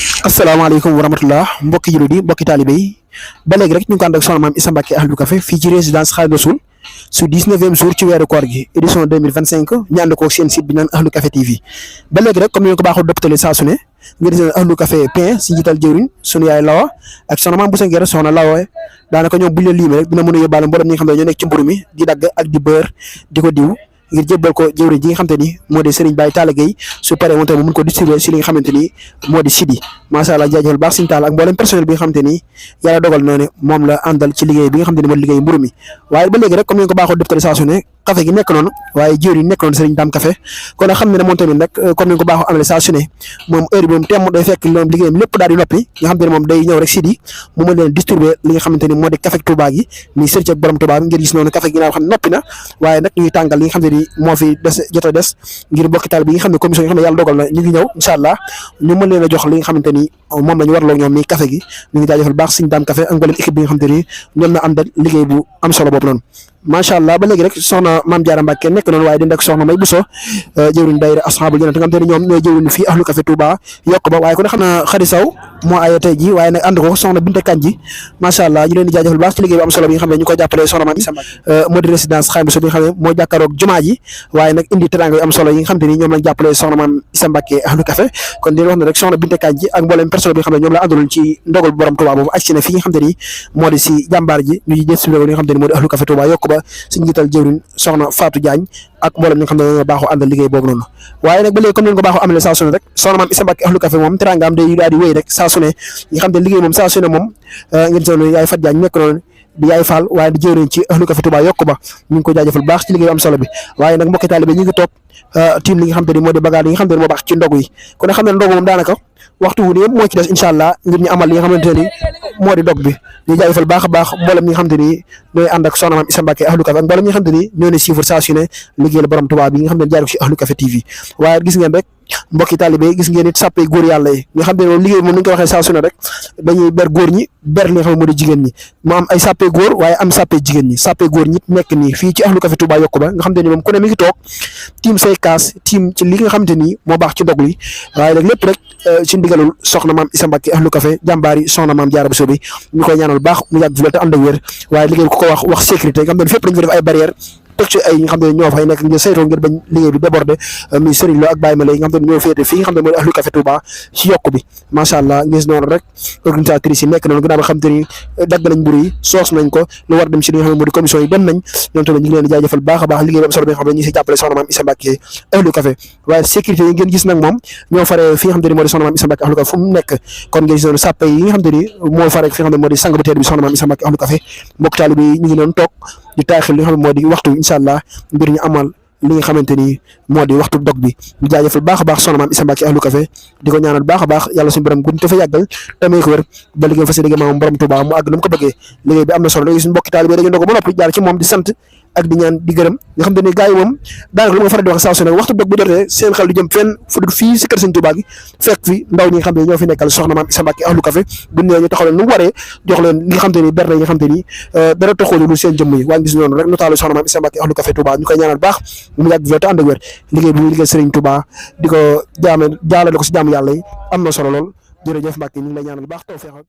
asalaamaaleykum wa rahmatullah mbokki jullit yi mbokki taalibe yi ba léegi rek ñu ngi ko ànd ak soxna maam Issa Mbacke Ahmadou Café fii ci résidence Khadimou Rassoul su 19e jour ci weeru koor gi édition 2025 ñu ànd ko seen site bi naan Ahmadou Café TV ba léegi rek comme ni ñu ko baaxoo dëppatale saa su ne ngir seen Ahmadou Café pain si njiital jëwriñ sunu yaay Lawa ak soxna maam Boussa Nguer soxna Lawa daanaka ñoom buñ la liimee rek dina mën a yóbbaale mboolem ñi nga xam ne ñoo nekk ci mburu mi di dagg ak di beurre di ko diw ngir jébbal ko jëwriñ ji nga xamante ni moo di Serigne Baye Talla Gueye su paree moom tamit mu mun ko distribuer si li nga xamante ni moo di sidi macha allah jaajëfal baax Serigne Talla ak mboolem personnel bi nga xamante ni yàlla dogal na ne moom la àndal ci liggéey bi nga xamante ni moo di liggéey mburu mi waaye ba léegi rek comme ni nga ko baaxoo def saa su ne café gi nekk noonu waaye jëwriñ nekk noonu Serigne Dame Café kon nag xam ne ne moom tamit nag comme ni nga ko baaxoo amale saa su ne moom heure bi moom temm day fekk loom liggéeyam lépp daal di noppi nga xamante ne moom day ñëw rek sidi mu mën leen distribuer li nga xamante ni moo di café Touba gi muy sërci ak borom Touba bi ngir gis noonu café gi naa xam ne noppi na waaye nag ñu ngi tàngal li nga xamante ni moo fi des jot a des ngir mbokki taal bi nga xam ne commission yi nga xam ne yàlla dogal na ñu ngi ñëw incha allah ñu mën leen a jox li nga xamante ni moom la ñu warloo ñoom mi café gi ñu ngi jaajëfal baax Serigne Dame Café ak mboolem équipe bi nga xamante ni ñoom na àndal liggéey bu am solo boobu noonu macha allah ba léegi rek soxna Mame Diarra Mbacke nekk noonu waaye dend ak soxna May Bousso jëwriñ daayira ashabul jannat nga xam te ne ñoom ñooy jëwriñ fii Ahmadou Café Touba yokk ba waaye ku ne xam na Khady Sow moo aye tey ji waaye nag ànd ko soxna Binta Kanji macha allah ñu leen di jaajëfal baax ci liggéey bu am solo bi nga xam ne ñu ko jàppale soxna Mame Issa Mbacke moo di résidence Khadimou Rassoul bi nga xam ne moo jàkkaaroog jumaa ji waaye nag indi teranga yu am solo yi nga xam te ni ñoom lañ jàppale soxna Mame Issa Mbacke Ahmadou Café kon di wax ne rek soxna Binta Kanji ak mboolem personnel bi nga xam ne ñoom la àndaloon ci ndogal borom Touba boobu ak si ne fii nga xam te ni moo di si jàmbaar ji ñu jël si li nga xam te ni moo di Ahmadou Café Touba yokk ba si njiital jëwriñ soxna Fatou Diagne ak mboolem ñi nga xam ne ñoo baaxoo àndal liggéey boobu noonu waaye nag ba léegi comme ni nga ko baaxoo amale saa su ne rek soxna Mame Issa Mbacke Ahmadou Café moom terangaam day daal di wéy rek saa su ne nga xam ne liggéey moom saa su ne moom ngeen sono yaay Fatou Diagne nekk noonu di yaay Fall waaye di jëwriñ ci Ahmadou Café Touba yokk ba ñu ngi ko jaajëfal baax ci liggéey am solo bi waaye nag mbokki taalibe ñu ngi toog tiim li nga xam te ni moo di bagaar yi nga xam te ni moo baax ci ndogu yi kon ne xam ne ndogu moom daanaka waxtu wu ne yëpp moo ci des incha allah ngir ñu amal li nga xamante ni moo di dog bi ñu jaajëfal baax a baax mboolem ñi nga xamante ni ñooy ànd ak soxna Mame Issa Mbacke Ahmadou Café ak mboolem ñi nga xamante ni ñoo ne suivre saa su ne liggéeyal borom Touba bi nga xam ne jaar ko ci Ahmadou Café TV waaye gis ngeen rek mbokki taalibe gis ngeen it sàppe góor yàlla yi nga xam ne moom liggéey moom ni ñu ko waxee saa su ne rek dañuy ber góor ñi ber li nga xam ne moo di jigéen ñi mu am ay sàppe góor waaye am sàppe jigéen ñi sàppe góor ñi nekk nii fii ci Ahmadou Café Touba yokku ba nga xam ne ni moom ku ne mi ngi toog tiim say kaas tiim ci li nga xamante ni moo baax ci ndog li waaye nag lépp rek ci ndigalul soxna Mame Issa Mbacke Ahmadou Café jàmbaari soxna Mame Diarra Bousso bi ñu koy ñaanal baax mu yàgg fi te ànd ak wér waaye liggéey ku ko wax sécurité nga xam ne fépp dañu fa def ay barrière teg ci ay nga xam ne ñoo fay nekk ngir saytoo ngir bañ liggéey bi débordé muy Serigne Lo ak Baye Malay nga xam ne ñoo féete fii nga xam ne mooy Ahmadou Café Touba ci yokk bi macha allah ngis noonu rek organisatrice yi nekk noonu gannaaw ba xam te ni dagg nañ mburu yi soos nañ ko lu war dem ci li nga xam ne moo di commission yi dem nañ ñoom tamit ñu ngi leen di jaajëfal baax a baax liggéey bi am solo bi nga xam ne ñu ngi si jàppale soxna Mame Issa Mbacke Ahmadou Café waaye sécurité yi ngeen gis nag moom ñoo fare fi nga xam te ni moo di soxna Mame Issa Mbacke Ahmadou Café fu mu nekk kon ngeen gis noonu sàppe yi nga xam te ni moo fare fi nga xam ne moo di sang bu teer bi soxna Mame Issa Mbacke Ahmadou Café mbokk taalibe yi ñu ngi doon toog di taaxil li nga xam ne moo di waxtu incha allah ngir ñu amal li nga xamante ni moo di waxtu dog bi ñu jaajëfal baax a baax soxna Mame Issa Mbacke Ahmadou Café di ko ñaanal baax a baax yàlla suñu borom gun te fa yàggal tamee ko wér ba liggéey fa sédégé maam borom Touba mu àgg na mu ko bëggee liggéey bi am na solo léegi suñu mbokki taalibe dañu ndogo ba noppi jaar ci moom di sant ak di ñaan di gërëm nga xam te ne gars yi moom daanaka lu ma faral di wax saa su ne waxtu dog bu jotee seen xel di jëm fenn fu dul fii si kër Sëñ Touba gi fekk fi ndaw ñi nga xam ne ñoo fi nekkal soxna Mame Issa Mbacke Ahmadou Café bu ñëwee ñu taxaw leen nu mu waree jox leen li nga xam te ni berne yi nga xam te ni dara taxoo lu seen jëmm yi waaye gis noonu rek notaalu soxna Mame Issa Mbacke Ahmadou Café Touba ñu koy ñaanal baax mu yàgg fi te ànd ak wér liggéey bi muy liggéey Serigne Touba di ko jaalale ko si jaamu yàlla yi am na solo lool jërëjëf Mbacke ñu ngi lay ñaanal baax tawfeex ak